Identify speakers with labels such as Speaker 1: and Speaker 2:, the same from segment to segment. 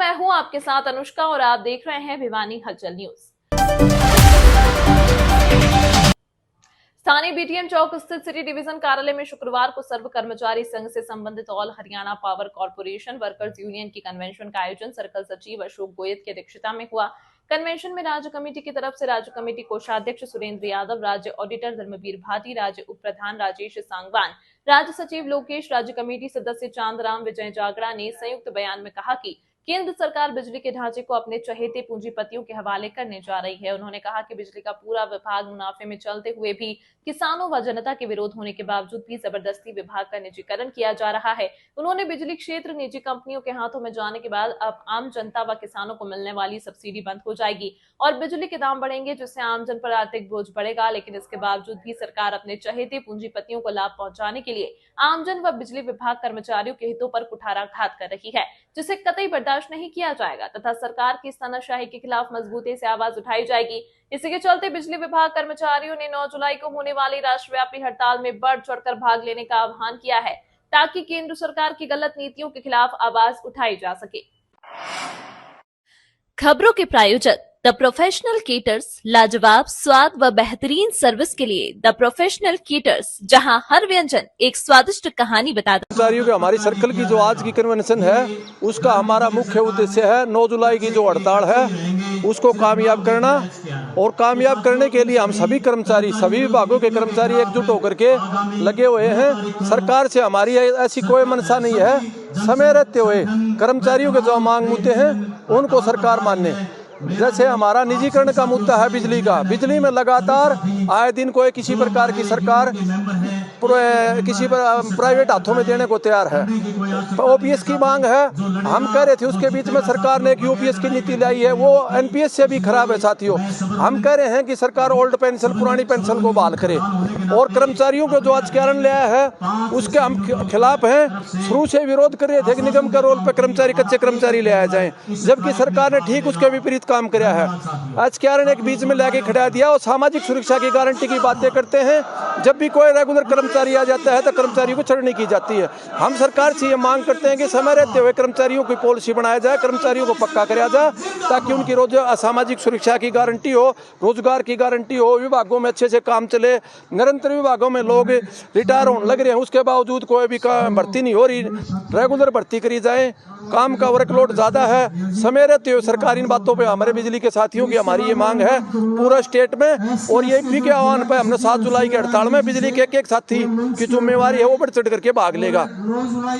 Speaker 1: मैं हूं आपके साथ अनुष्का और आप देख रहे हैं भिवानी हलचल न्यूज। स्थानीय बीटीएम चौक स्थित सिटी डिवीजन कार्यालय में शुक्रवार को सर्व कर्मचारी संघ से संबंधित all Haryana power corporation workers union की कन्वेंशन का आयोजन सर्कल सचिव अशोक गोयत की अध्यक्षता में हुआ। कन्वेंशन में राज्य कमेटी की तरफ से राज्य कमेटी कोषाध्यक्ष सुरेंद्र यादव, राज्य ऑडिटर धर्मवीर भाटी, राज्य उप प्रधान राजेश सांगवान, राज्य सचिव लोकेश, राज्य कमेटी सदस्य चांदराम विजय जागड़ा ने संयुक्त बयान में कहा कि केंद्र सरकार बिजली के ढांचे को अपने चहेते पूंजीपतियों के हवाले करने जा रही है। उन्होंने कहा कि बिजली का पूरा विभाग मुनाफे में चलते हुए भी किसानों व जनता के विरोध होने के बावजूद भी जबरदस्ती विभाग का निजीकरण किया जा रहा है। उन्होंने बिजली क्षेत्र निजी कंपनियों के हाथों में जाने के बाद अब आम जनता व किसानों को मिलने वाली सब्सिडी बंद हो जाएगी और बिजली के दाम बढ़ेंगे, जिससे आमजन पर आर्थिक बोझ बढ़ेगा। लेकिन इसके बावजूद भी सरकार अपने चहेते पूंजीपतियों को लाभ पहुंचाने के लिए आमजन व बिजली विभाग कर्मचारियों के हितों पर कुठाराघात कर रही है, जिसे कतई बर्दाश्त नहीं किया जाएगा तथा सरकार की तानाशाही के खिलाफ मजबूती से आवाज उठाई जाएगी। इसी के चलते बिजली विभाग कर्मचारियों ने 9 जुलाई को होने वाली राष्ट्रव्यापी हड़ताल में बढ़ चढ़कर भाग लेने का आह्वान किया है, ताकि केंद्र सरकार की गलत नीतियों के खिलाफ आवाज उठाई जा सके। खबरों के प्रायोजक द प्रोफेशनल केटर्स, लाजवाब स्वाद व बेहतरीन सर्विस के लिए द प्रोफेशनल केटर्स, जहां हर व्यंजन एक स्वादिष्ट कहानी बताता है।
Speaker 2: कर्मचारियों की हमारी सर्कल की जो आज की कन्वेंशन है, उसका हमारा मुख्य उद्देश्य है 9 जुलाई की जो हड़ताल है उसको कामयाब करना, और कामयाब करने के लिए हम सभी कर्मचारी, सभी विभागों के कर्मचारी एकजुट होकर के लगे हुए हैं। सरकार से हमारी ऐसी कोई मनसा नहीं है, समय रहते हुए कर्मचारियों के जो मांग मुद्दे हैं उनको सरकार माने। जैसे हमारा निजीकरण का मुद्दा है बिजली का, बिजली में लगातार आए दिन कोई किसी प्रकार की सरकार किसी प्राइवेट हाथों में देने को तैयार है। ओपीएस की मांग है, हम कह रहे थे, उसके बीच में सरकार ने एक यूपीएस की नीति लाई है, वो एनपीएस से भी खराब है साथियों। हम कह रहे हैं कि सरकार ओल्ड पेंशन, पुरानी पेंशन को बहाल करे, और कर्मचारियों को जो आज कारण ले आया है उसके हम खिलाफ हैं। शुरू से विरोध कर रहे थे कि निगम के रोल पर कर्मचारी, कच्चे कर्मचारी ले आए जाएं, जबकि सरकार ने ठीक उसके विपरीत काम किया है। आज कारण एक बीच में लेके खड़ा दिया और सामाजिक सुरक्षा की गारंटी की बातें करते हैं। जब भी कोई रेगुलर कर्मचारी आ जाता है तो कर्मचारियों को छड़नी की जाती है। हम सरकार से ये मांग करते हैं कि समय रहते हुए कर्मचारियों की पॉलिसी बनाया जाए, कर्मचारियों को पक्का कराया जाए, ताकि उनकी रोज सामाजिक सुरक्षा की गारंटी हो, रोजगार की गारंटी हो, विभागों में अच्छे से काम चले। निरंतर विभागों में लोग रिटायर होने लग रहे हैं, उसके बावजूद कोई भी भर्ती नहीं हो रही, रेगुलर भर्ती करी जाए। काम का वर्कलोड ज्यादा है, समय रहते हुए सरकार इन बातों पे, हमारे बिजली के साथियों की हमारी ये मांग है पूरा स्टेट में। और ये भी के आह्वान पे हमने 7 जुलाई के हड़ताल में बिजली के एक साथी की जिम्मेवारी है वो बढ़ चढ़ करके भाग लेगा।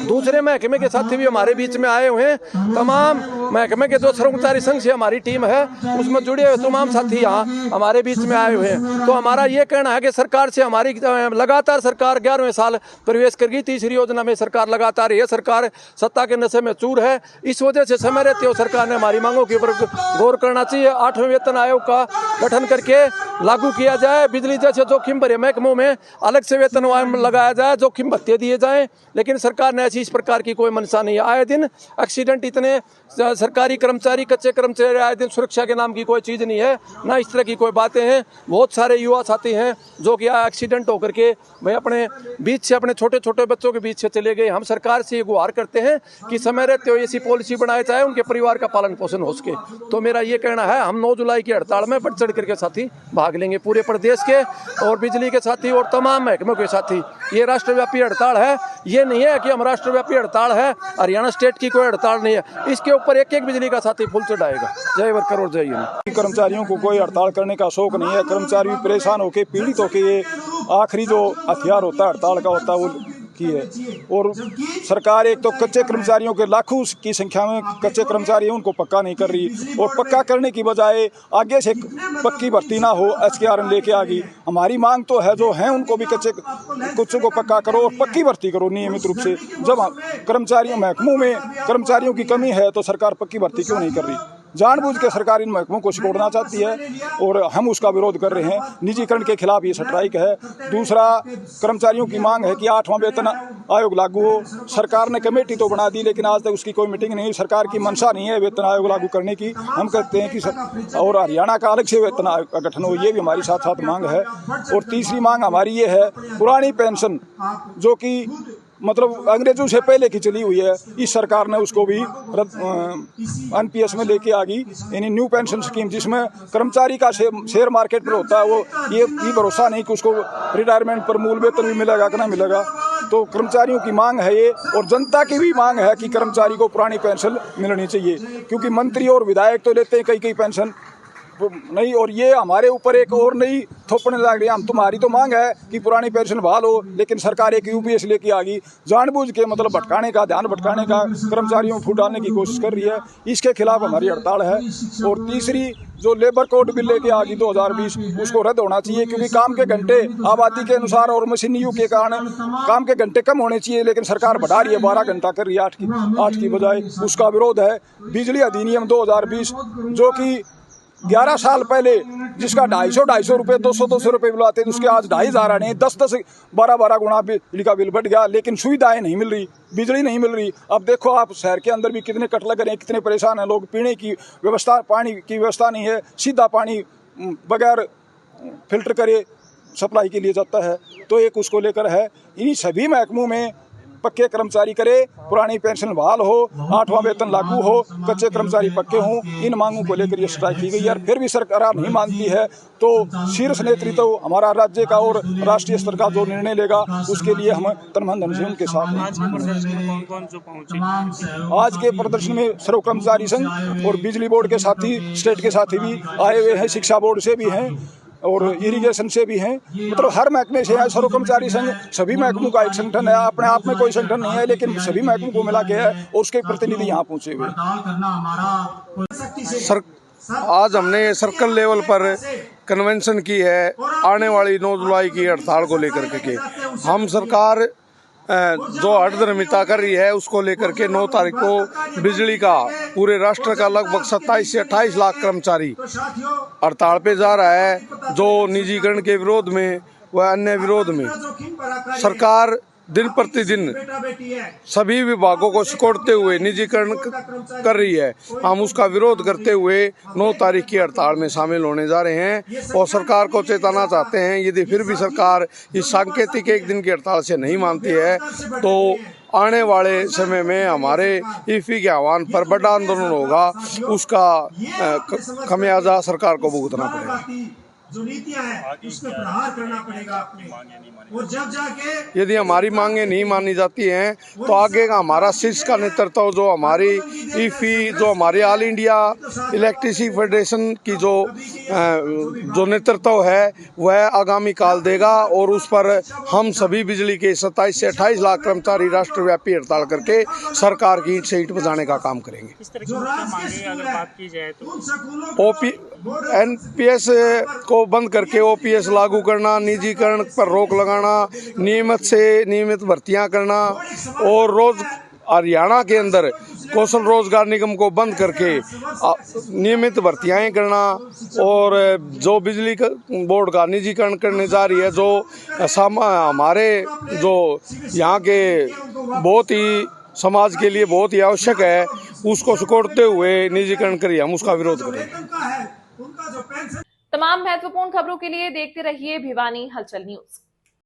Speaker 2: दूसरे महकमे के साथी भी हमारे बीच में आए हुए हैं। तमाम महकमे के जो कर्मचारी संघ से हमारी टीम है उसमें जुड़े हुए तमाम साथी यहाँ हमारे बीच में आए हुए हैं। तो हमारा ये कहना है कि सरकार से हमारी लगातार, सरकार 11वें साल प्रवेश कर गई, तीसरी योजना में सरकार लगातार, ये सरकार सत्ता के नशे में चूर है। इस वजह से समय रहते हो सरकार ने हमारी मांगों के ऊपर गौर करना चाहिए। 8वें वेतन आयोग का गठन करके लागू किया जाए, बिजली जैसे जोखिम भरे महकमों में अलग से वेतन लगाया जाए, जोखिम भत्ते दिए जाएं। लेकिन सरकार ने ऐसी इस प्रकार की कोई मनसा नहीं है। आए दिन एक्सीडेंट इतने, सरकारी कर्मचारी, कच्चे कर्मचारी, आए दिन सुरक्षा के नाम की कोई चीज़ नहीं है, ना इस तरह की कोई बातें हैं। बहुत सारे युवा साथी हैं जो कि एक्सीडेंट होकर के भाई अपने बीच से, अपने छोटे छोटे बच्चों के बीच से चले गए। हम सरकार से ये गुहार करते हैं कि समय रहते हुए ऐसी पॉलिसी बनाए जाए, उनके परिवार का पालन पोषण हो सके। तो मेरा ये कहना है, हम 9 जुलाई की हड़ताल में बढ़ चढ़ करके साथी भाग लेंगे, पूरे प्रदेश के और बिजली के साथी और तमाम महकमों के साथी। ये राष्ट्रव्यापी हड़ताल है, ये नहीं है कि हम राष्ट्रव्यापी हड़ताल है, हरियाणा स्टेट की कोई हड़ताल नहीं है। इसके ऊपर एक एक बिजली का साथी फुल चढ़ाएगा। जय वर्कर और जय यूनियन।
Speaker 3: कर्मचारियों को कोई हड़ताल करने का शौक नहीं है। कर्मचारी परेशान होकर, पीड़ित होकर, ये आखिरी जो हथियार होता है हड़ताल का होता है वो की है। और सरकार एक तो कच्चे कर्मचारियों के लाखों की संख्या में कच्चे कर्मचारी हैं, उनको पक्का नहीं कर रही, और पक्का करने की बजाय आगे से पक्की भर्ती ना हो SKRN लेके आ गई। हमारी मांग तो है, जो हैं उनको भी कुछ को पक्का करो और पक्की भर्ती करो नियमित रूप से। जब कर्मचारियों महकमों में कर्मचारियों की कमी है तो सरकार पक्की भर्ती क्यों नहीं कर रही? जानबूझ के सरकार इन महकमों को सिकोड़ना चाहती है और हम उसका विरोध कर रहे हैं। निजीकरण के खिलाफ ये स्ट्राइक है। दूसरा, कर्मचारियों की मांग है कि 8वां वेतन आयोग लागू हो। सरकार ने कमेटी तो बना दी, लेकिन आज तक उसकी कोई मीटिंग नहीं। सरकार की मंशा नहीं है वेतन आयोग लागू करने की। हम कहते हैं कि और हरियाणा का अलग से वेतन आयोग का गठन हो, ये भी हमारी साथ साथ मांग है। और तीसरी मांग हमारी ये है, पुरानी पेंशन जो कि मतलब अंग्रेजों से पहले की चली हुई है। इस सरकार ने उसको भी एनपीएस में लेके आ गई, यानी न्यू पेंशन स्कीम, जिसमें कर्मचारी का शेयर मार्केट पर होता है, वो ये भरोसा नहीं कि उसको रिटायरमेंट पर मूल वेतन भी मिलेगा कि नहीं मिलेगा। तो कर्मचारियों की मांग है ये, और जनता की भी मांग है कि कर्मचारी को पुरानी पेंशन मिलनी चाहिए, क्योंकि मंत्री और विधायक तो लेते हैं कई पेंशन नहीं, और ये हमारे ऊपर एक और नई थोपने लग रही है। हम तुम्हारी तो मांग है कि पुरानी पेंशन बहाल हो, लेकिन सरकार एक यूपीएस लेके आ गई, जानबूझ के मतलब भटकाने का, ध्यान भटकाने का, कर्मचारियों को फूट डालने की कोशिश कर रही है। इसके खिलाफ हमारी हड़ताल है। और तीसरी, जो लेबर कोड बिल लेके आ गई 2020, उसको रद्द होना चाहिए, क्योंकि काम के घंटे आबादी के अनुसार और मशीनी युग के कारण काम के घंटे कम होने चाहिए, लेकिन सरकार बढ़ा रही है, 12 घंटा कर रही है 8 की बजाय। उसका विरोध है। बिजली अधिनियम 2020, जो कि 11 साल पहले जिसका 250 रुपये 200 रुपये बिल आते थे, उसके आज 2500 आने, 10 12 गुना बिजली का बिल बढ़ गया, लेकिन सुविधाएं नहीं मिल रही, बिजली नहीं मिल रही। अब देखो आप शहर के अंदर भी कितने कट लग रहे हैं, कितने परेशान हैं लोग। पीने की व्यवस्था, पानी की व्यवस्था नहीं है, सीधा पानी बगैर फिल्टर करे सप्लाई के लिए जाता है। तो एक उसको लेकर है। इन्हीं सभी महकमों में पक्के कर्मचारी करे, पुरानी पेंशन बहाल हो, 8वां वेतन लागू हो, कच्चे कर्मचारी पक्के हों। इन मांगों को लेकर ये स्ट्राइक की गई है। फिर भी सरकार नहीं मानती है, तो शीर्ष नेतृत्व हमारा राज्य का और राष्ट्रीय स्तर का जो निर्णय लेगा, उसके लिए हम तन धन से उनके साथ हैं। आज के प्रदर्शन में सर्व कर्मचारी संघ और बिजली बोर्ड के साथी, स्टेट के साथी भी आए हुए हैं, शिक्षा बोर्ड से भी हैं और इरिगेशन से भी हैं, मतलब हर महकमे से है। सर्व कर्मचारी संघ सभी महकमों का एक संगठन है, अपने आप में कोई संगठन नहीं है, लेकिन सभी महकमों को मिला के है, और उसके प्रतिनिधि यहाँ पहुंचे हुए।
Speaker 4: आज हमने सर्कल लेवल पर कन्वेंशन की है आने वाली 9 जुलाई की हड़ताल को लेकर के। हम सरकार जो हठधर्मिता कर रही है, उसको लेकर के 9 तारीख को बिजली का पूरे राष्ट्र का लगभग 27 से 28 लाख कर्मचारी हड़ताल पे जा रहा है, जो निजीकरण के विरोध में व अन्य विरोध में। सरकार दिन प्रतिदिन सभी विभागों को सिकोड़ते हुए निजीकरण कर रही है। हम उसका विरोध करते हुए 9 तारीख की हड़ताल में शामिल होने जा रहे हैं और सरकार को चेताना चाहते हैं, यदि फिर भी सरकार इस सांकेतिक एक दिन की हड़ताल से नहीं मानती है, तो आने वाले समय में हमारे ईफी के आह्वान पर बड़ा आंदोलन होगा। उसका खमियाजा सरकार को भुगतना पड़ेगा।
Speaker 5: जो नीतियां हैं उसमें प्रहार करना पड़ेगा अपने, और जब जाके
Speaker 4: यदि हमारी मांगे नहीं मानी जाती हैं, तो आगे का हमारा शीर्ष का नेतृत्व, जो हमारी ईफी, जो हमारी ऑल इंडिया इलेक्ट्रिसिटी फेडरेशन की जो नेतृत्व है, वह आगामी काल देगा और उस पर हम सभी बिजली के 27 से 28 लाख कर्मचारी राष्ट्रव्यापी हड़ताल करके सरकार की ईंट से ईंट बजाने का काम करेंगे।
Speaker 5: इस तरह की मांगे अगर बात की जाए तो
Speaker 4: एनपीएस को बंद करके ओपीएस लागू करना, निजीकरण पर रोक लगाना, नियमित से नियमित भर्तियां करना, और रोज हरियाणा के अंदर कौशल रोजगार निगम को बंद करके नियमित भर्तियां करना, और जो बिजली बोर्ड का निजीकरण करने जा रही है, जो हमारे जो यहाँ के बहुत ही समाज के लिए बहुत ही आवश्यक है, उसको सिकोड़ते हुए निजीकरण करिए, हम उसका विरोध करेंगे।
Speaker 1: तमाम महत्वपूर्ण खबरों के लिए देखते रहिए भिवानी हलचल न्यूज।